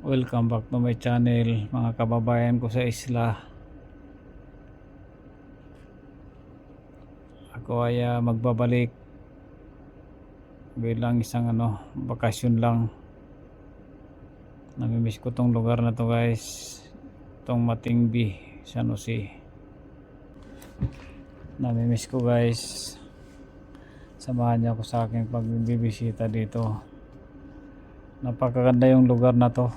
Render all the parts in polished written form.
Welcome back to my channel, mga kababayan ko sa isla. Ako ay magbabalik bilang isang bakasyon lang. Namimiss ko tong lugar na to, guys. Tong Matingbi, San Jose. Namimiss ko, guys. Samahan niyo ako sa aking pagbibisita dito. Napakaganda yung lugar na to.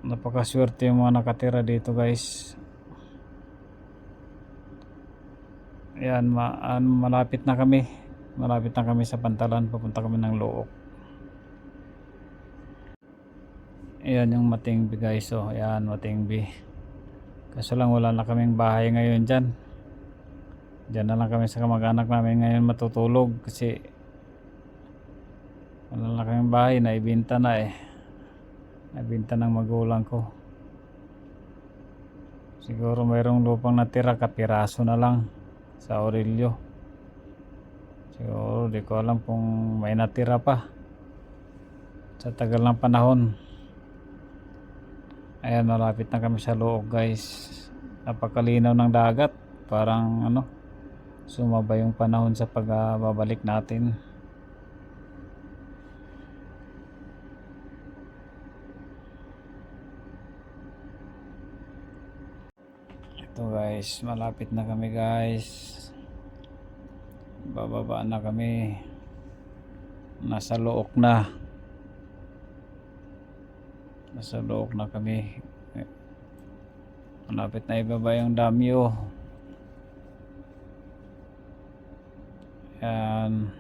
Napakaswerte yung mga nakatira dito, guys. Ayan, malapit na kami. Malapit na kami sa Pantalan. Papunta kami ng Look. Ayan yung Matingbi, guys. Oh, ayan, Matingbi. Kaso lang wala na kaming bahay ngayon dyan. Dyan na lang kami sa kamag-anak namin ngayon matutulog. Kasi wala na kaming bahay. Naibinta na eh. Naibinta ng magulang ko. Siguro mayroong lupang natira, kapiraso na lang sa Aurelio. Siguro di ko alam kung may natira pa sa tagal ng panahon. Ayan, malapit na kami sa Look, guys. Napakalinaw ng dagat. Parang sumabay yung panahon sa pagbabalik natin. Ito, guys, malapit na kami, guys. Bababa na kami. Nasa Look na. Nasa Look na kami. Malapit na ibaba yung damyo. Yan.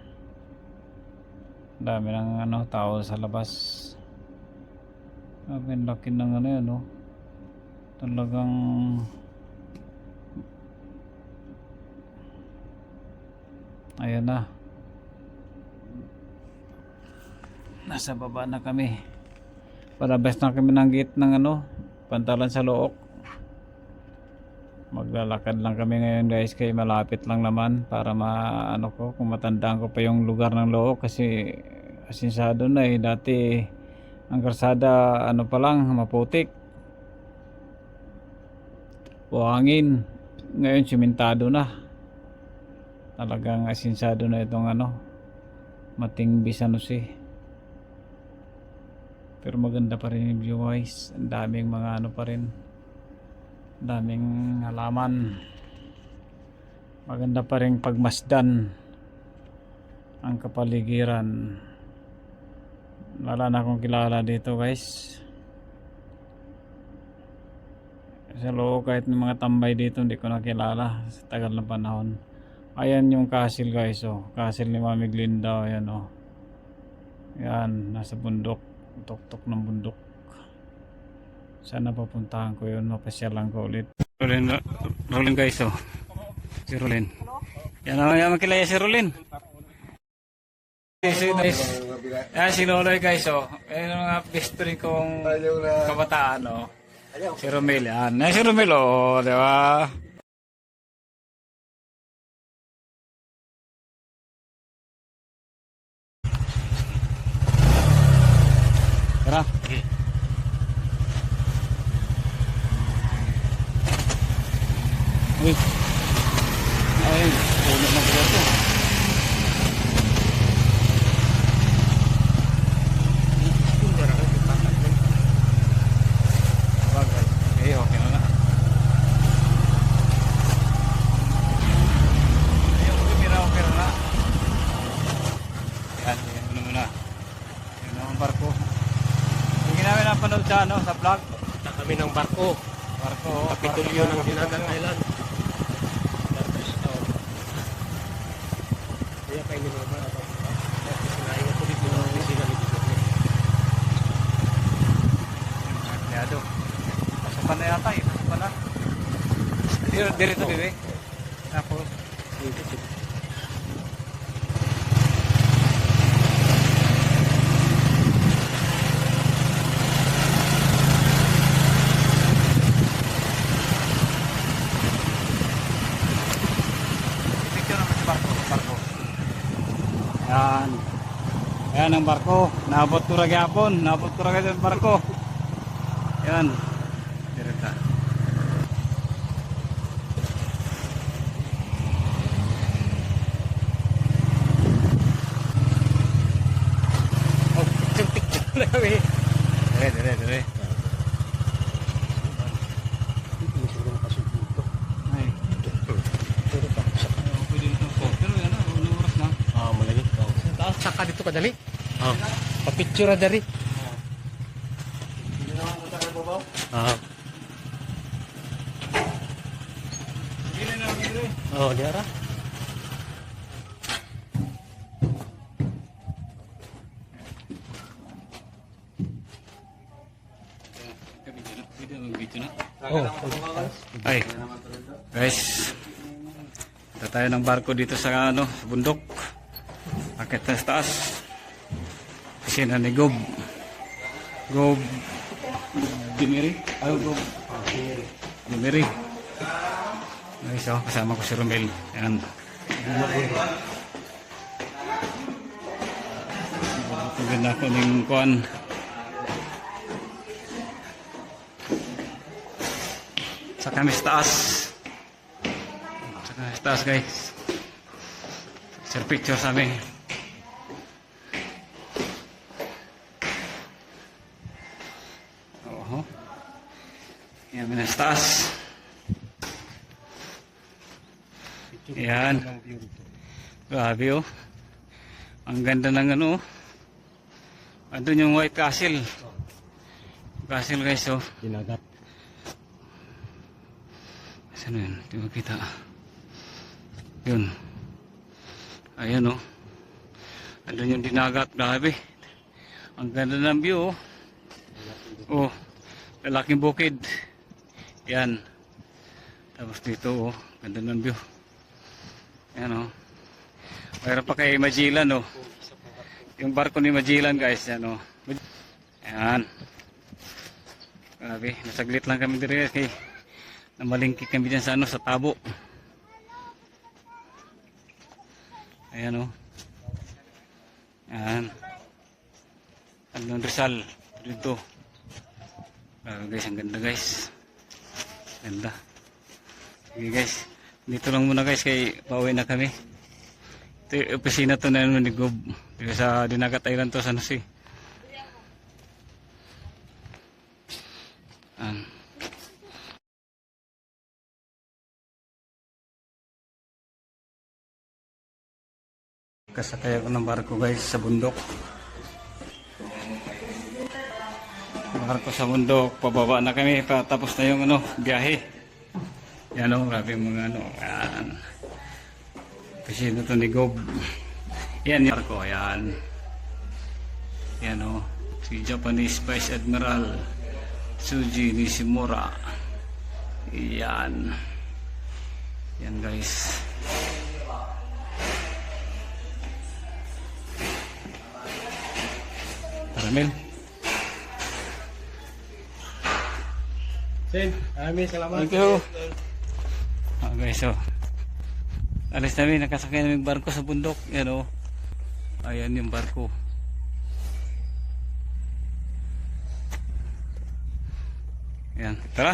Dami ng tao sa labas. Ang laki ng yan, talagang ayan na. Nasa baba na kami. Palabas na kami ng gate ng Pantalan sa Look. Maglalakad lang kami ngayon, guys, kaya malapit lang naman para kung matandaan ko pa yung lugar ng Look, kasi asinsado na eh. Dati ang kalsada pa lang, maputik, buhangin. Ngayon simentado na. Talagang asinsado na itong Matingbi, San Jose. Pero maganda pa rin yung view, guys. Ang daming mga pa rin. Daming halaman. Maganda pa rin pagmasdan ang kapaligiran. Wala na akong kilala dito, guys. Sa Look, kahit ng mga tambay dito hindi ko nakilala sa tagal ng panahon. Ayan yung castle, guys. Castle ni Mami Glinda. Ayan, Ayan, nasa bundok. Tuktok ng bundok. Sana papuntahan ko yun. Mapasyalan ko ulit. Rolin, guys. Si Rolin. Yan ang makilaya si Rolin. Yan si Loloy, guys. Yan ang mga best friend kong kabataan. Si Romel. Yan. Yan si Romel. Di ba? Tara. Uy. Ay, puno na pala ito. Bagay. Okay na na. Ayun, okay na na. Yan, yan muna. Yan ang barko. Hindi namin napanood sa vlog. Punta kami ng barko. Kapitulyo ng Dinagat Island. Kaya kayo ni Mama. Sinayin ko dito ng opisina ni Dito. Empleyado. Pasukan na yata eh. Pasukan na. Dirito, bebe. Tapos. Dito. Yan. Ayan ang barko. Naabot ko ra gyapon. Naabot ko ra gyapon barko. Ayan. Direta. Oh, picture lagi. Dire. Ay. Pwede ito po. Pero yan na, unang oras na. Malagi. Saka dito ka dali. Pa-picture dari. Di ara. Ay, guys, punta tayo ng barko dito sa ano, sa bundok. Akit na sa taas. Kasi na ni Gob Dimiri. Ay, Gob Dimiri. Guys, oh, kasama ko si Romel. Ayan. Maganda ko ng kuhan. Sa kami sa taas. Sa kami sa taas, guys. Sir picture sa amin. Oo. Yan, may sa taas. Yan. Grabe, oh. Ang ganda ng ano, oh. Andun yung White Castle. Castle, guys, oh. Dinagat. Saan yun? Di ba kita? Yun. Ayan, oh. Andun yung dinagat. Grabe. Ang ganda ng view, oh. Oh. Lalaking bukid. Yan. Tapos dito, oh. Ganda ng view. Ayan, oh. Mayroon pa kay Magellan, oh. Yung barko ni Magellan, guys. Yan, oh. Ayan. Grabe. Nasaglit lang kami dito, kay namalingki kami dyan sa ano, sa Tabo. Ayan, oh. Ayan. Andun Rizal dito. Guys, ang ganda, guys. Ganda. Okay, guys, dito lang muna, guys, kay pauwi na kami. Ito yung opisina to na ni Gob. Dito sa Dinagat Island to, sa Nusi. Kasakay ako ng barko, guys, sa bundok. Barko sa bundok, pababa na kami, tapos na yung ano, biyahe. Yan, o, grabe yung mga ano, yan. Kasi ito ni Gob. Yan yung barko, yan. Yan, o, si Japanese Vice Admiral Tsuji Nishimura. Yan. Yan, guys. Ramil. Sen, salamat. Thank you. Okay, so alis namin, nakasakay namin barko sa bundok. Yan, o. Ayan yung barko. Yan, tara.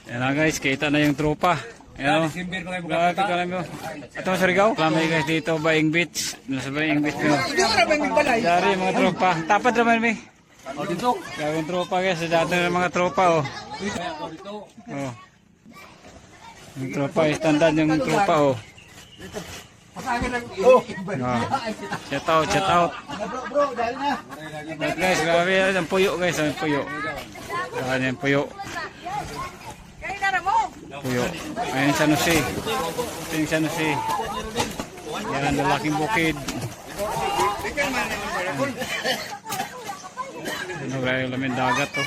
Yan na, guys, kita na yung tropa. Ayan, o. Grabe ka namin, o. Ito sa Surigao. Lamay, guys, dito, Baing Beach. Nasa Baing Beach, o. Dari, mga tropa. Tapad naman, may. Gawin tropa, guys. Dati ng mga tropa, o. Oh. Yung tropa, standard yung tropa, o. Shout out, shout out. Guys, grabe yan. Ang puyo, guys. Ang puyo. Ayan yung puyo. Puyo. Ayan sa Nusi. Ito yung sa Nusi. Yan, lalaking bukid. Ano, grabe yung lamin dagat, to.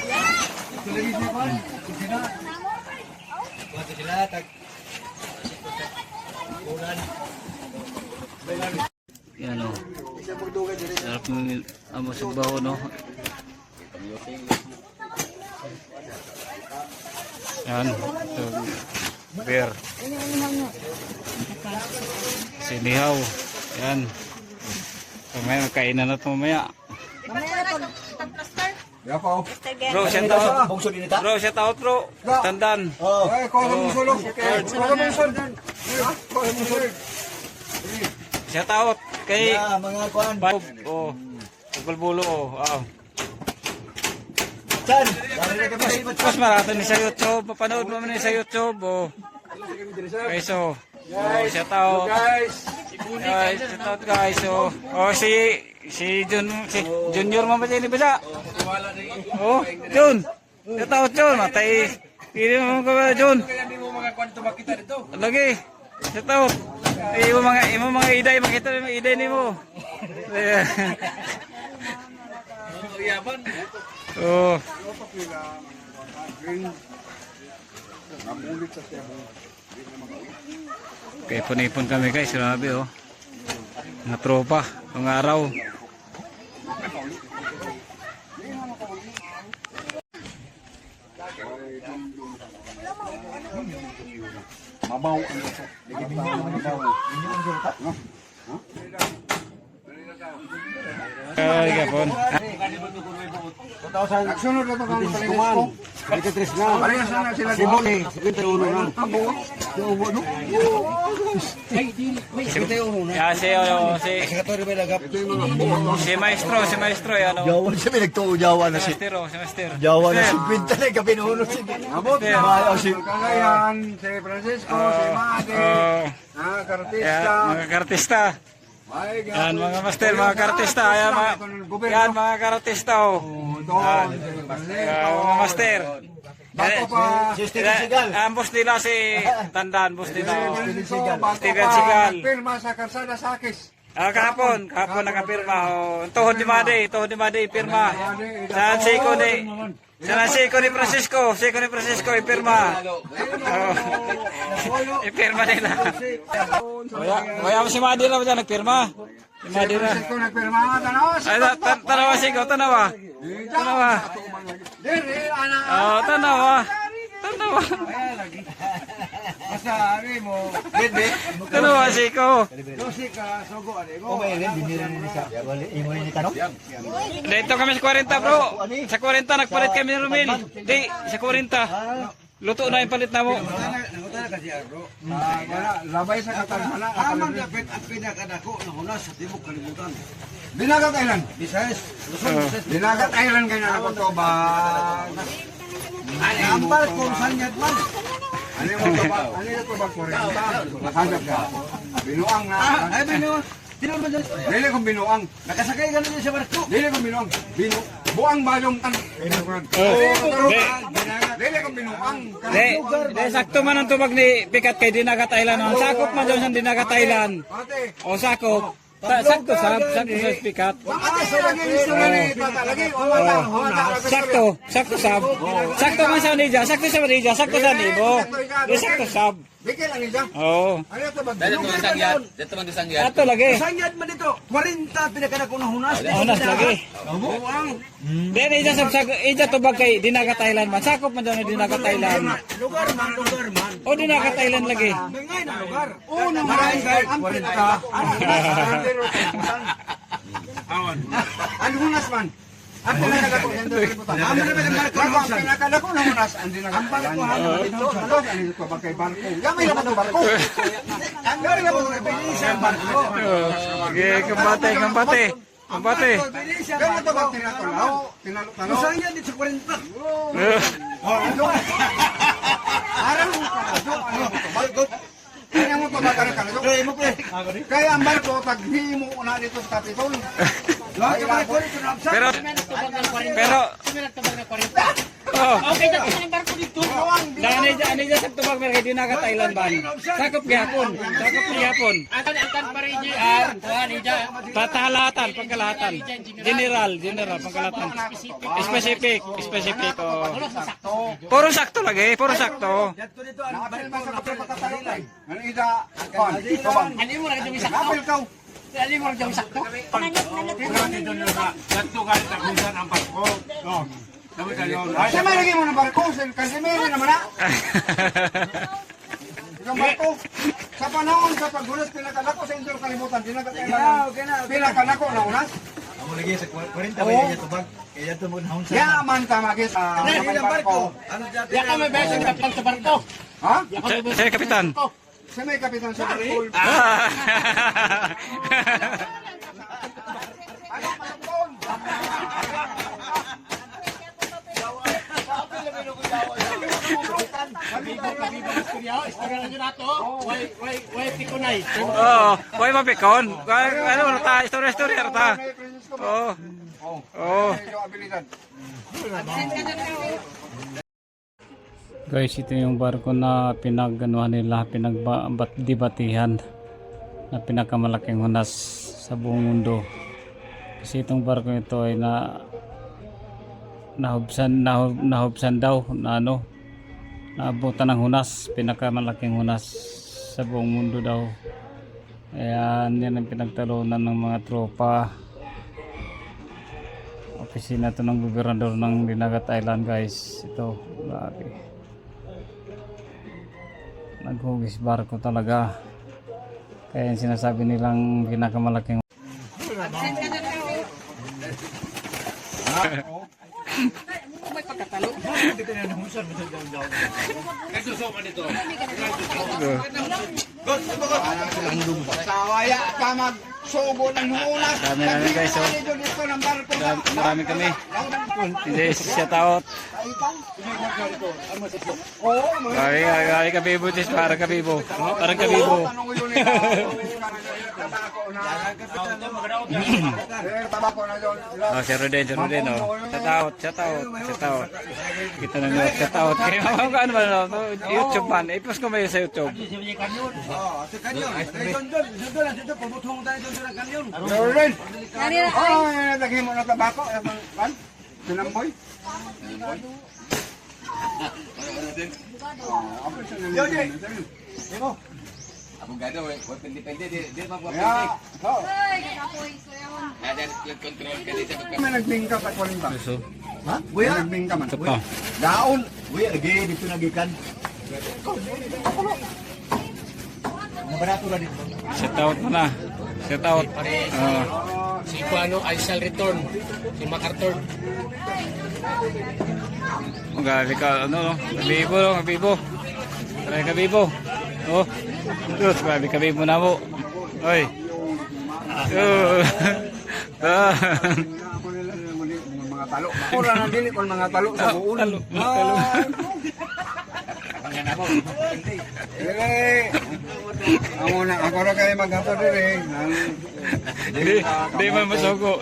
Yan, o. Sarap ng amusugbaho, no. Yan, ito beer. Sinihaw. Yan. Mamaya magkainan na ito mamaya. Yapaw. Bro, shout out. Bungso din ita. Bro, shout out bro. Tandan. Oh. Ay, ko mong sulong. Ko mong sulong. Ko mong sulong. Shout out kay Mga kuan. Bob. Oh. Bulbulo oh. Ah. Chan. Dari na kami sa ibat. Mas maraton ni sa YouTube. Papanood mo man ni sa YouTube oh. Okay, so. Oh, shout out. Guys. Guys, shout out guys. Oh, si Junior mo ba dyan ba? Oh, Jun. Shout out Jun, matay. Hindi mo ka ba Jun? Hindi mo mga kuan tumakita dito. Lagi. Shout out. Imo mga iday makita mo iday nimo. Oh. Okay, punipon kami guys, grabe oh. Mga tropa, ng araw. Mabaw ang ito. Mabaw. Inyo ang sulta. Ay, gapon. Sunod na ito kang palingkuman. Balikat-tres na. Balikat na sila. Si Boni. 51 na. Si Ubo, no? Si maestro yan oh. Jawa siya, may nagtuo Jawa na si... Si master. Jawa na si Quinta na kapinuno si... Abot na. Maayaw si... Kagayan, si Francisco, si Mate, kartista. Mga kartista. Ay, Yan mga master, mga kartista. Yan mga kartista oh. Yan. Mga master. Bato pa. Si Steven Seagal. Ang boss nila si Tandan, boss nila. Bato Steven pa. Seagal. Pirma sa Karsada Sakis. Kahapon nakapirma oh. Tuhod ni Made, pirma. Sa Seiko ni Francisco, ipirma. Oh. Ipirma nila. Wala si Made na ba dyan, nagpirma? Si Made na. Francisco nagpirma, tanawa. Ay, tanawa Seiko, tanawa. Diri, anak. Oh, tanawa. Basta, ari mo. Bebe. Tanawa Seiko. Dosi ka, sugo, ari mo. Okay, rin, dinira ni siya. Imo ni tanong? Dito kami sa 40 bro. Sa 40 nagpalit kami ni Romel. Di, sa 40. Luto na yung palit na mo. Nangutana kasi bro. Labay sa katalmana. Amang kapit at pinakadako na muna sa Timog Kalibutan. Dinagat Island. Visayas. Dinagat Island kayo na ako to ba? Ampal kung sanyat man. Ano mo to ba? Ano to ba 40? Nakagap ka. Binuang na. Ay binuang. Dili kong binuang. Nakasakay ka na din sa barko. Dili kong binuang. Buang bayong tan. Dili kong binuang. Di, sakto man ang tubag ni Pikat kay Dinagat Island. Ang sakop man dyan sa Dinagat Island. Ate. O sakop. Sakto sa Pikat. Ate sa lagi gusto man ni tata lagi. Sakto sab. Sakto man sa Nidja, sakto sa Nidja, sakto sa Nibo. Di sakto sab. Bigyan lang niya. Oo. Ano to ba? Dito man disangyat. Ato lagi. Sanyad man dito. 40 pinakadako na hunas. Unas lagi. Buang. Then ija tubag kay Dinagat Island man. Sakop man dyan ni Dinagat Island. Lugar man. O Dinagat Island lagi. Ngay na lugar. Unang barangay 40. Ang hunas man. Ang pinakadako sa Kalibutan. Ang pinakadako na hunas ang Dinagat Island. Ito, ano ito ba kay barko? Gamay naman ang barko. Gamay naman ang barko. Sige, kambate. Gamay ito ba tinatulaw? Tinatulaw? Saan yan dito sa 40? Arang mo ka barko. Kaya mo ito ba kanadok? Kaya ang barko, taghimo ko na dito sa Capitol. Pero okay na kasi ng barko dito. Dani dyan sa tubag mer kay Dinagat Island ban. Sakop gihapon. Akan pa rin Patalatan, pangkalahatan. General, pangkalahatan. Specific. Puro sakto lagi, puro sakto. Napil pa sa kapatatalunan. Ano ida? Ano mo lang dumi sakto? Napil ka. Ano mo lang dumi sakto? Sa may lagi mo ng barko, kasi may naman na. yung barko. Sa panahon sa paggulat, pinakalako sa Indio kalimutan. Pinakalako na unas. Amo lagi sa 40 ba yan tubag? Kaya to mo nahon sa. Yaman tama kis. Ang barko. Ano dati? Ya kami beses kapag sa barko. Ha? Saya kapitan. Sa may kapitan sa barko. Ano palangkon? Oh, way mapikon. Ano ta istorya ta. Oh. Oh. Guys, ito yung barko na pinaganuhan nila, pinagdibatihan na pinakamalaking hunas sa buong mundo. Kasi itong barko ito ay nahubsan daw na naabutan ng hunas, pinakamalaking hunas sa buong mundo daw. Ayan, yan ang pinagtalunan ng mga tropa. Opisina to ng gobernador ng Dinagat Island, guys. Ito, grabe. Naghugis barko talaga. Kaya yung sinasabi nilang pinakamalaking Sawaya ka magsubo ng hunas. Dami namin, guys, oh. Dito ng barko. marami kami. Hindi shout out. Oo, Ay kabibo tis para kabibo. Para kabibo. Tabako na yun. Oh, si Rodin oh. Shout out. Kita na nyo, shout out. Kaya ano ba no? YouTube man. I-post ko ba yun sa YouTube? Rin. Ay, lagay mo na tabako. Sinamboy. Abogado, pwede, di magpapindi. Ya. Ada control ka dito. May nagbingka pa ko rin ba? Ha? May Buya. nagbingka man. Ito pa. Daon. Buya lagi dito nagikan. Mga barato ra dito. Shout out mo na. Shout out. Si Juano ay shall return. Si MacArthur. Gabi ka, kabibo. Tara kabibo. Oh. Terus gabi kabibo na mo. Oy. Ako nila mga talo. Mura na dili kon mga talo sa buon. Talo. Ako na kayo maghapo dire. Di man masugo.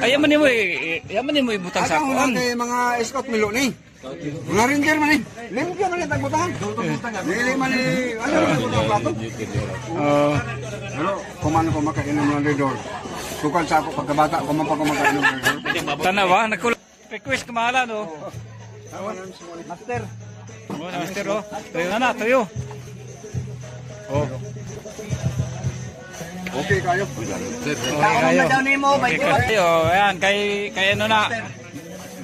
Ayaman ni mo ibutang sa Ako na kuan. kayo mga scout milo ni. Mga ranger man ni. Limpyo man ni tagbutahan. Dili man ni ano ang plato. Oh. Pero kuman ko makainom ng redor. Tukal sa ako pagkabata ko man pa ko makainom ng redor. Tanawa, request kamahala no. Master. Oh, master oh. Tuyo na, tuyo. Oh. Okay kayo. Okay kayo. Okay kayo. Ayan, kay ano na.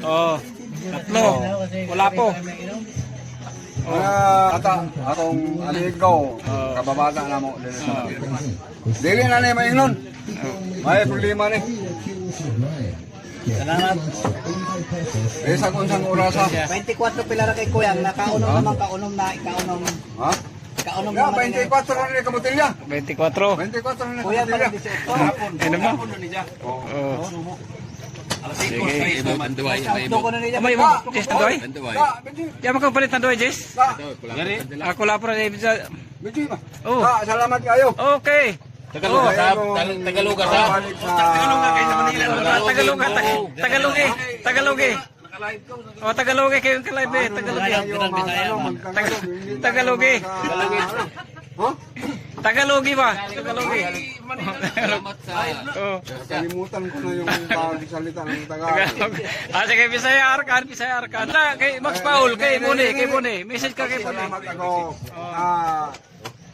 Oh. Tatlo. Wala po. Atong amigo, kababata na mo dili sa dili na ni maingon. May problema ni. Salamat. Sa unsang orasa. 24 pila ra kay Kuyang nakaunom naman kaunom na ikaunom. Ha? Kaunom Ya naman. 24 na ni kamutilya. 24. 24 na ni Kuya para kamutilya. 18. Inom na. Oh. Sige. Banduay, may Ito ko na niya. Amay mo, Jess, tandoy? banduay. Di mo kang palit tandoy, Jess? Ako lapro na ibig sa... Biji ba? Oh. Salamat kayo. Okay. Tagalog sa Tagalog sa Tagalog eh. Oh, Tagalog eh kayong ka-live eh. Tagalog eh. Ha? Tagalog ba? Tagalog eh. Salamat sa Oh. Kalimutan ko na yung pagsalita ng Tagalog. Tagalog. Sige, Bisaya Arkan. Kay Max Paul, kay Muni. Message ka kay Muni. Salamat ako.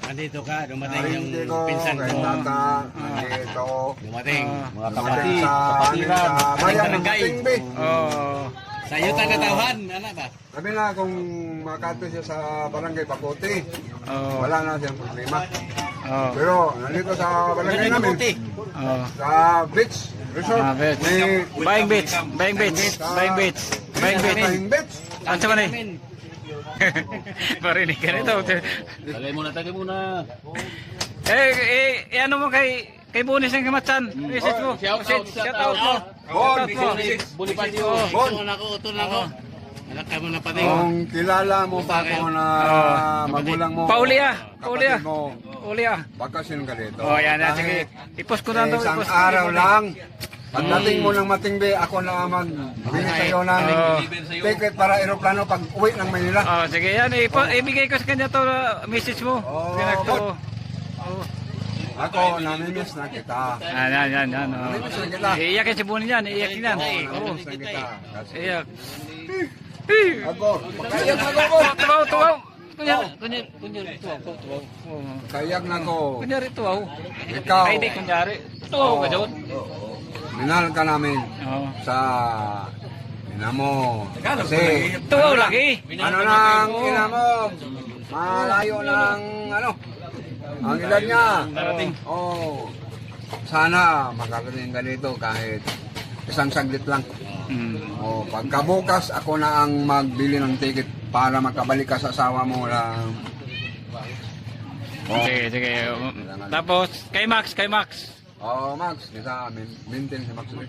Nandito ka, dumating yung Hindi ko pinsan kay ko. Tata. Nandito. Dumating. Mga kapatid, Sa kapatiran. bayan ng Barangay. Tingbi. Oh. Sa Tayo tagatawhan, ano ba? Sabi na kung makato siya sa barangay Pakote, Oh. wala na siyang problema. Oh. Pero nandito sa barangay namin, Oh. sa beach resort, Ah, beach. may Buying beach. Buying beach. Buying beach. Buying beach. Buying beach. Ano sa man eh? Marinig ka nito. Tagay muna. Ano mo kay Bunis ang kamatsan? Message mo. Shout out mo. Bon, Bonifacio. Bon. Utol ako. Anak ka mo na pati. Kung kilala mo pa ako na magulang mo, Paulia. kapatid mo, Ulia. bakasyon ka dito. Oh, yan. Sige. Kahit I-post ko na ito. isang araw lang. Pagdating mo ng Matingbe, ako na magbigay sa iyo ng ticket para aeroplano pag uwi ng Manila. Oh, sige yan. Ibigay ko sa kanya to message mo. Oh. Oh. Ako, namimiss na kita. Yan. Namimiss na kita. Iiyakin si Bunin yan. Iiyakin yan. Oo. Namimiss na kita. Kasi Iyak. ako, makayag na ako. Tuwaw. Kunyari, tuwaw. Kayag na ako. Kunyari, tuwaw. Ikaw, Ay, di, kunyari. Tuwaw ka doon. minahal ka namin Oo. sa ina mo. Kasi, Tuwaw lagi. ano nang ina mo? Malayo ng ano? Ang edad niya. Darating. Oh. Sana makarating ka dito kahit isang saglit lang. Oh, pagkabukas ako na ang magbili ng ticket para makabalik ka sa asawa mo lang. Oh. Sige. Tapos, kay Max. Oh, Max, kita maintain si Max ulit.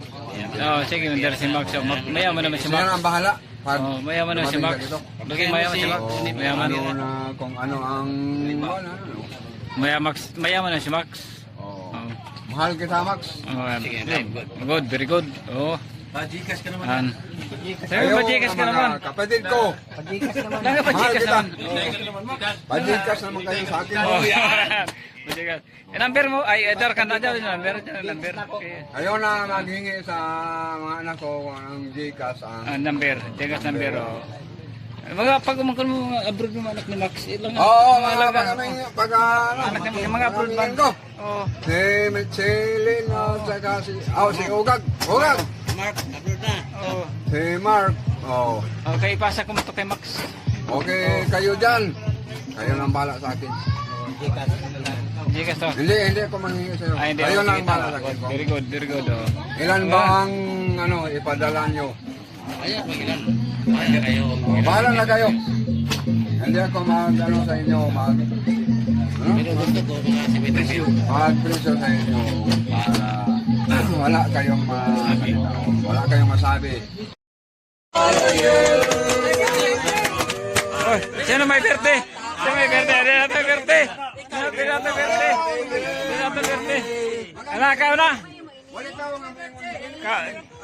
Oh, sige, mandar si Max. Mayaman naman si Siya Max. na ang bahala. Pag Oh, mayaman naman si Max. dumating ka dito. Lagi mayaman si Max. Oh, Mayaman. ano na kung ano ang Mayaman na si Max. Oh. Oh. Mahal kita, Max. Good, very good. Oh. Pajikas ka naman. An. Ayaw Sabi pajikas ka mga naman. Kapatid ko. Lang Mahal pajikas kita. naman. Pajikas naman kayo sa akin. Oh, pajikas. Number mo ay edar ka na dyan. Number. Okay. Ayaw na maghingi sa mga anak ko ng Gcash ang... Number. Jigas number. Oh. Mga pag umakon mo mga abroad mo anak ni Max. Ilang Oo, mga alaga. anak Anak mga abroad ba? ko. Oh. Si Michelin, saka si... Oh, si Ugag. Mark, upload na. Oh. Si Mark. Oh. Okay, ipasa ko mo to kay Max. Okay, kayo dyan. Kayo nang bala sa akin. Jigas to. Hindi ako manghingi sa'yo. Ay, hindi. Kayo Okay, nang bala sa tama. akin. Very good. Oh. Ilan ba ang ipadala nyo? Ayan, magilan. Ayan kayo. Oh, bahala na kayo. Hindi ako sa inyo, Pero gusto ko mga si Betasio. mag-presyo sa inyo para wala kayong wala kayong masabi. Oh, sino may birthday? Sino may birthday? Birthday. Anak, kayo na?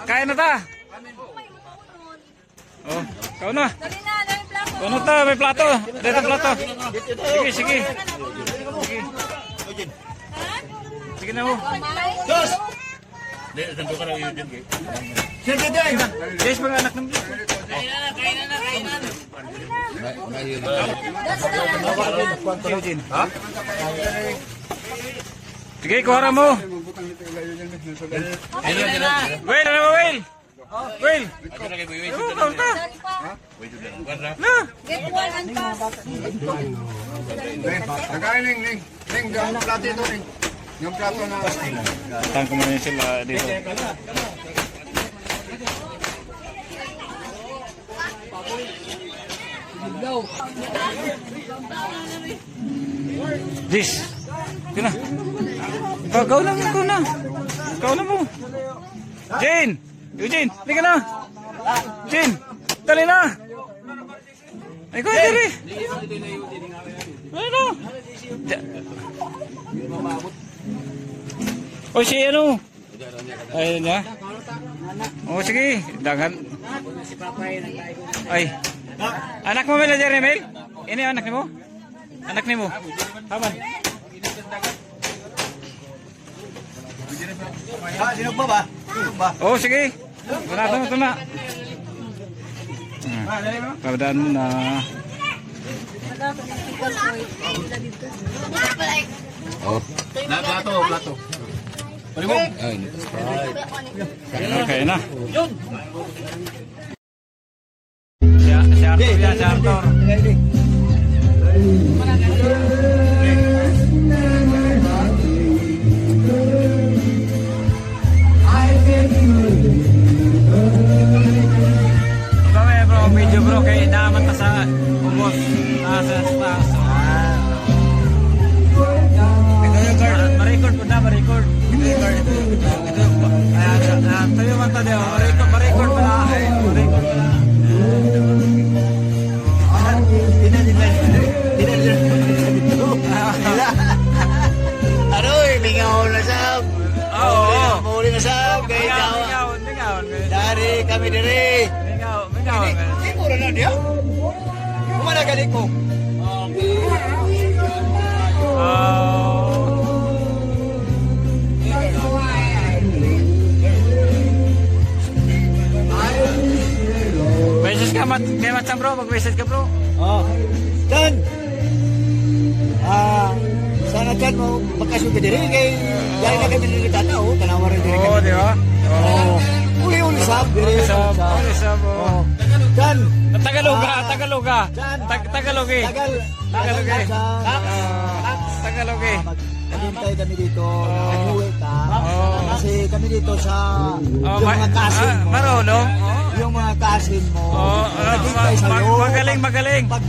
Kain na ta? Oh, kayo na? Ano ta? May plato. Dito plato. Sige. Sige na mo. Yes, mga anak ng Eugene. Ha? Sige, kuha mo. Will, ano mo, Will? Will! Oh, kaun ka. Na! Get one and pass. Nagkain Ning, yung plato ito Ning. Yung plato na Saan ko muna sila dito? This. Ito na. Ikaw na mo. Jane! Eugene, hindi ka na. Jane, dali na. Ikaw, dali. Dali na. O si ano? Ayun niya. O sige, dagan. Ay. Anak mo ba Jeremy? Ini anak ni mo? Anak ni mo? Haman. Oh sige. Ito na. Kaudaan mo na. Plato. Okay na. si Arthur. Kami bro, video bro, kaya inaaman ta sa ubos. Sa taas. Ma-record po na, ma-record. Tayo man tayo, ma-record pa na. Ma-record pa na. Ano eh, lingaw na sab. Oo. Mahuli na sab. Kaya ikaw. Mingaw. Dari kami diri. Mingaw. Hindi mura na diya. Kumana galing ko. Message ka kay Matsan bro, mag-message ka bro. Oh. Dan. Sana kan mo magkasugi diri kay dahil na kami diri tanaw, tanaw rin diri Oo, kami. di ba? Oo. Uli sab diri. Ulisab. Oh. Dan. Tagaloga. Tagal. Tagalogi. Tagalogi. Naghintay kami dito na umuwi ka. Kasi kami dito sa yung mga kasin mo. Marunong. Yung mga kasin mo. Naghintay Oo. sa'yo. Magaling. Pag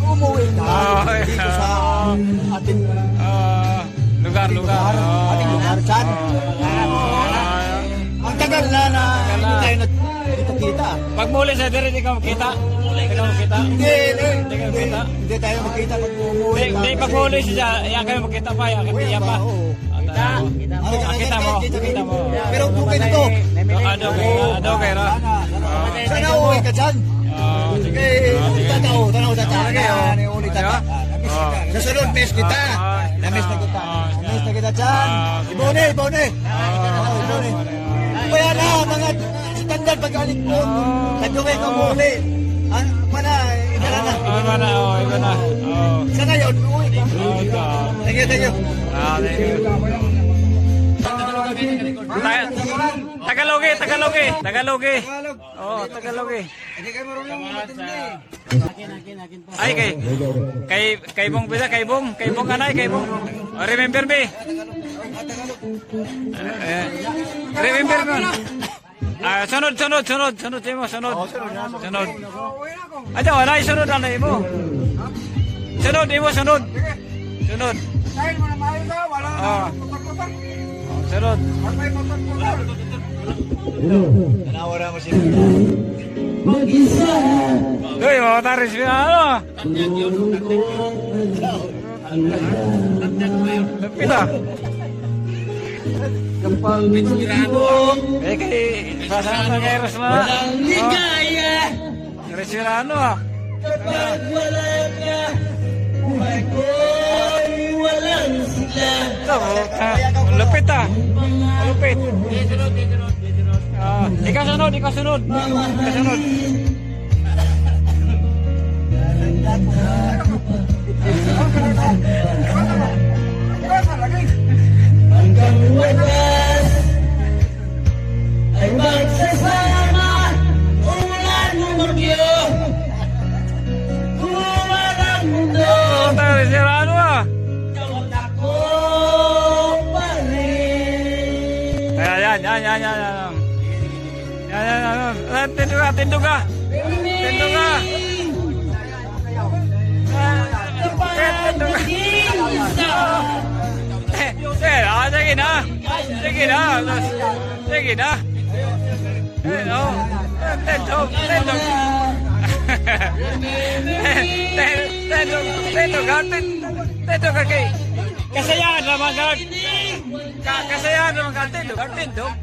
umuwi ka dito sa ating Lugar. ating lugar dyan. Ang tagal na hindi tayo nagkita-kita. Pag muli sa diri, di ka makita. Hindi tayo magkita pag umuwi ka. Hindi, pag muli siya, iya kayo makita pa, iya pa. Kita mo. Pero bukay na to. Ano kay Ra? Sana uwi ka dyan. Sige, tanaw. Uli tata. Sa sunod, miss kita. Namiss na kita dyan. Ibone. Kaya na, mga standard pag-alik mo. Nagdumay ka muli. Iba na. Iba na. Sa ngayon, uwi ka. Thank you. Thank you. Tagalogi. Oh, Tagalogi. Hindi kayo marunong matindi. Ay kay Bong pida, kay Bong anay, kay Bong. Remember me. Remember me. Sunod mo, sunod. Aja wala sunod anay mo. Sunod. Dahil mo na mahal ka, wala Ah. na putar-putar. Sunod. Wala may putar-putar. Nawara mo siya. Uy, mga taris ano? Pita. Kay sasama kay Rosma. Resirano ah. Lupit ah. Lupit. Ikaw sunod. Hanggang wakas ay magsasama ulan ng bagyo. Walang mundo, Resirano ah. kamot ako pa rin. Yan. Tindog ka. Sige na. Tindog ka kay. Kasayahan naman ka. Tindog.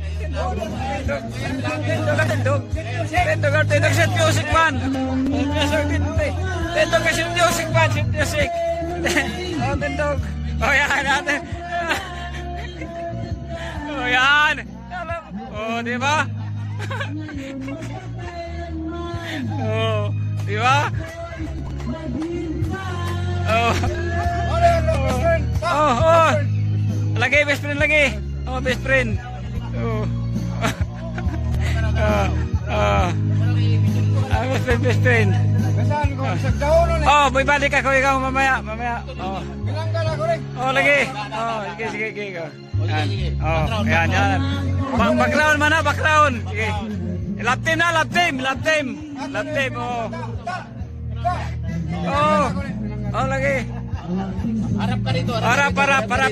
Tindog set music man. Tindog set music man. Tindog. Yan. Di ba? Di ba? Lagi, best friend lagi. Best friend. Oh. Best friend. Nasaan ko? Sa daon ulit. Oh, may balik ako ikaw mamaya. Oh. Bilang ka na ko rin. Oh, lagi. Oh, sige. Yan. Oh, yan. Background mana, background. Sige. Lap team na, lap team. Oh. Oh, lagi. Harap ka rito. Harap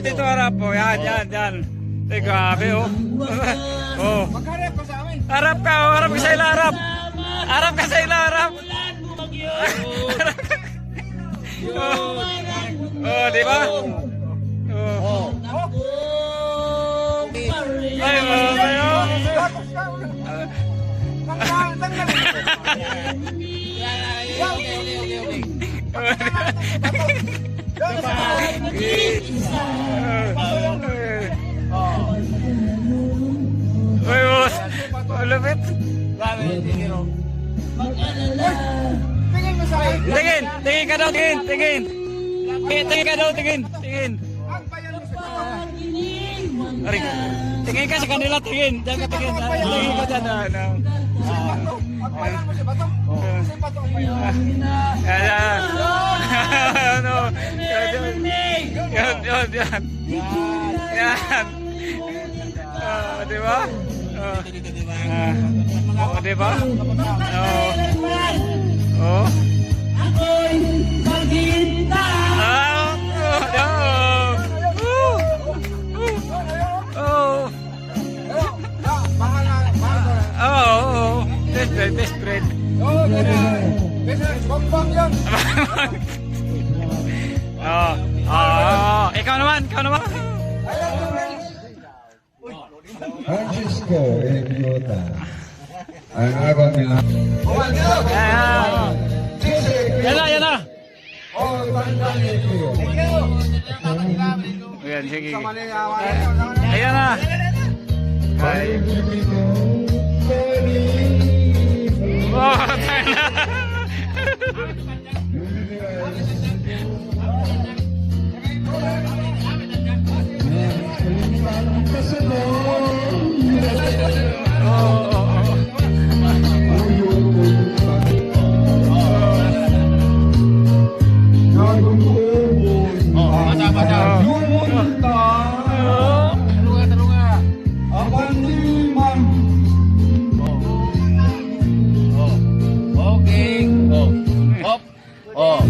dito, harap. Oh, yan. Grabe, oh. Oh. Magkarep ko sa amin. Harap ka sa ila, harap. Harap ka sa ila, harap. Oh, di ba? Oh. Ay, oh. Uy, boss. Malapit. Tingin mo sa akin. Tingin ka daw, tingin. Tingin ka daw, tingin. Ang bayan mo sa akin. Aray, tingin ka sa kanila, tingin. Diyan ka tingin. Tingin ka dyan. Ang bayan mo si Bato. Si Bato ang bayan. Yan. Ano? Yan. Yan. Di ba? Di ba? Oh. Ako'y maghintay. Mahal ko na. Best friend. Oo, ganyan. Business, bombang yan. Ikaw naman. Francisco Idiota. Ang abang nila. Yan na. Oh, thank you. Ayan, sige. Mali, awan. Ayan na. Oh, tayo na. Okay. Hop. Oh.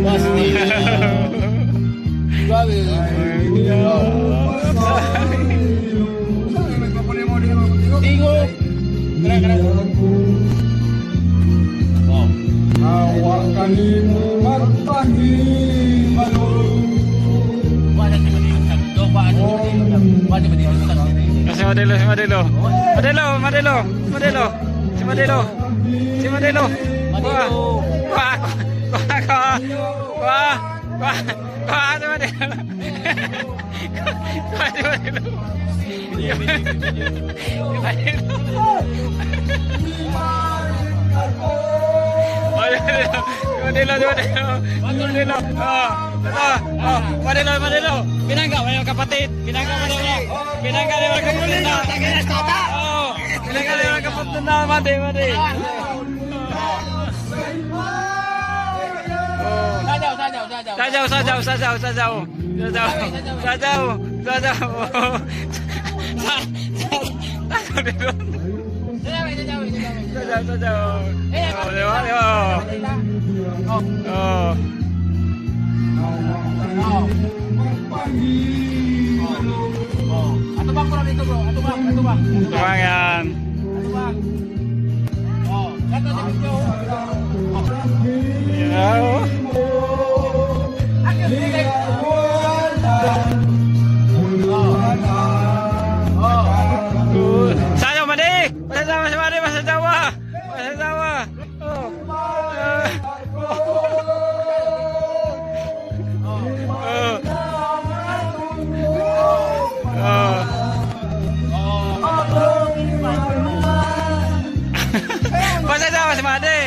Pasti. Grabe. Tingo. Kena. Oh. Awak kalimu martahi balong. Wala si Madilo. Wala si Madilo. Si Madilo. Wah, si Madilo. Madilo. Pinangga mo yung kapatid. Pinangga mo yung kapatid na. Pinangga mo yung kapatid na. Mati. Sajaw. Atubang ko lang dito, bro. Atubang. Tuwang yan. Atubang. Oh, kata si Pidyo. Akin, sige. Sayaw, Madi! Masasawa si Madi, masasawa! Masasawa si Madi!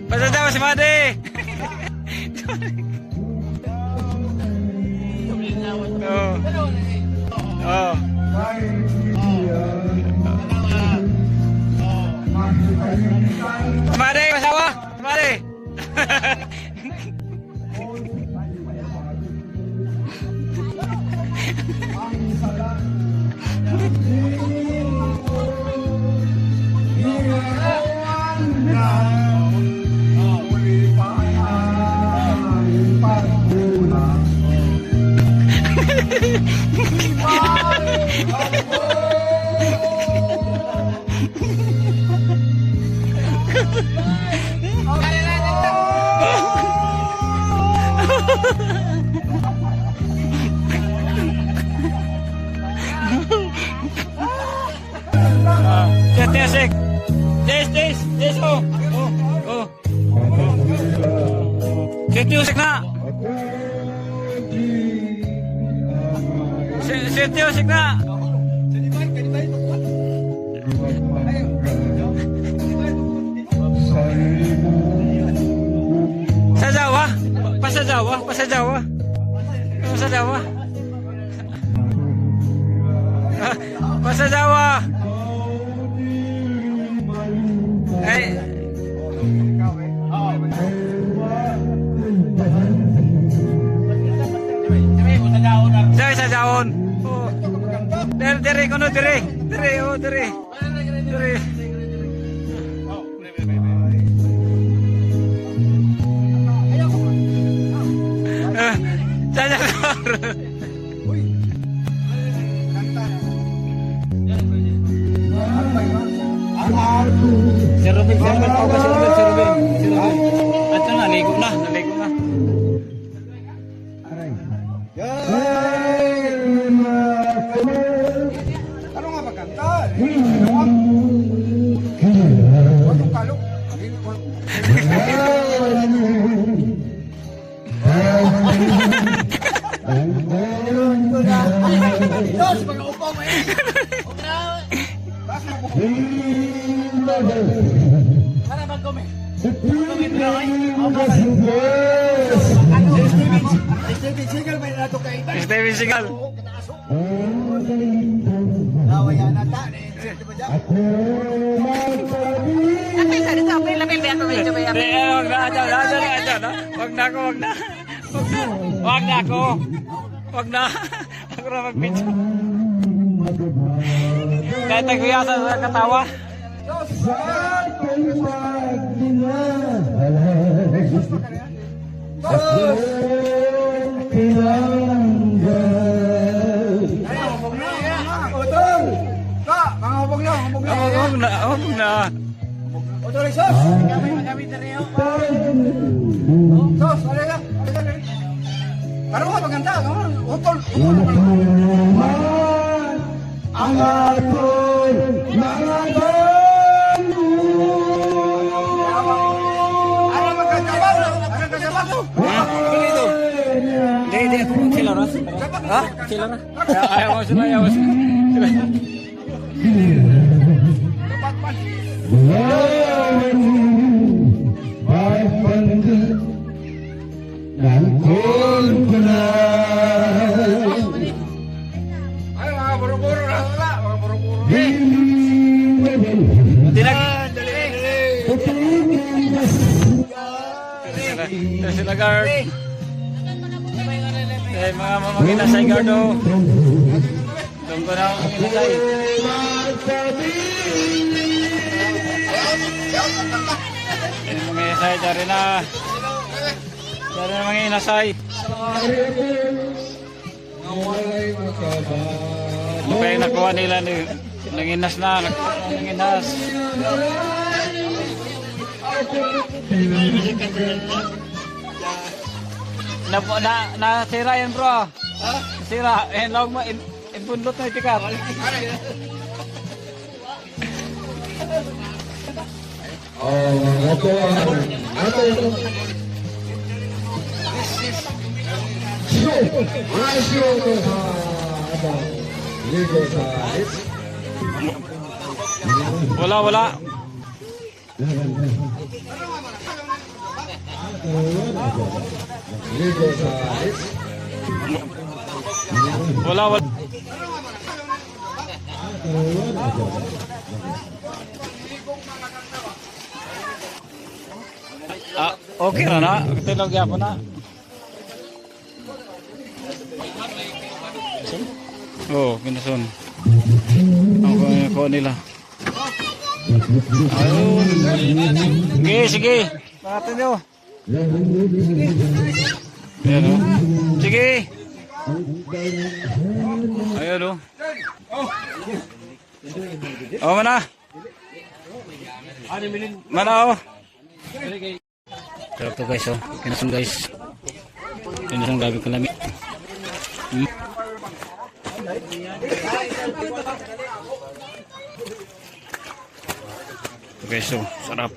Masasawa si Madi! Oh. Mari, masawa. Mari. Tesik. Des, oh. Oh. Setiusik na. Setiusik na. Sa Jawa? Pa sa Jawa? Pa sa Jawa? Sa Jawa? Pa sa Jawa? Ay. Sa Jaon. Oh. Dere kono dere. Dere oh dere. Dere. Saya Si Ruben, tawag ka si Ruben. At naligo na. Ano nga magkanta? Walang kalok. Dos, mga upaw mo eh. Para bang kumi? Steven Seagal may nato kay Steven Seagal. Awaya na ta ni Steven ba dyan? Wag na. Ako na mag-video. Kahit nagkuyasan sa katawa. Wag na. Otol sos. Kami na rin ako. Sos, alala. Ano nga magkanta? Utol. Ang ako'y mga Ano magkanta ba? Ano kasama ko? Hindi ako sila ras. Ha? Sila na. Ayaw mo sila. Ay, mga buru-buru na sila. Mga buru-buru. Sila guard. Mga inasay guard o. Doon ko na ang inasay. Mga inasay, dari na. Dari na mga inasay. Kaya yung nakuha nila, nanginas na. Nanginas. Nasira yan bro. Nasira. Lawag mo. Ibundot na itikap. Wala. Wala. Okay na na. Tilog yapon na. Oh, kinasun. Ako nila. Ayun. Sige, sige. Natin nyo. Ayan o. Sige. Ayan o. Oh, mana. Mana o. Sarap to guys, oh. Kinasun guys. Kinasun gabi ko namin. Okay, so sarap.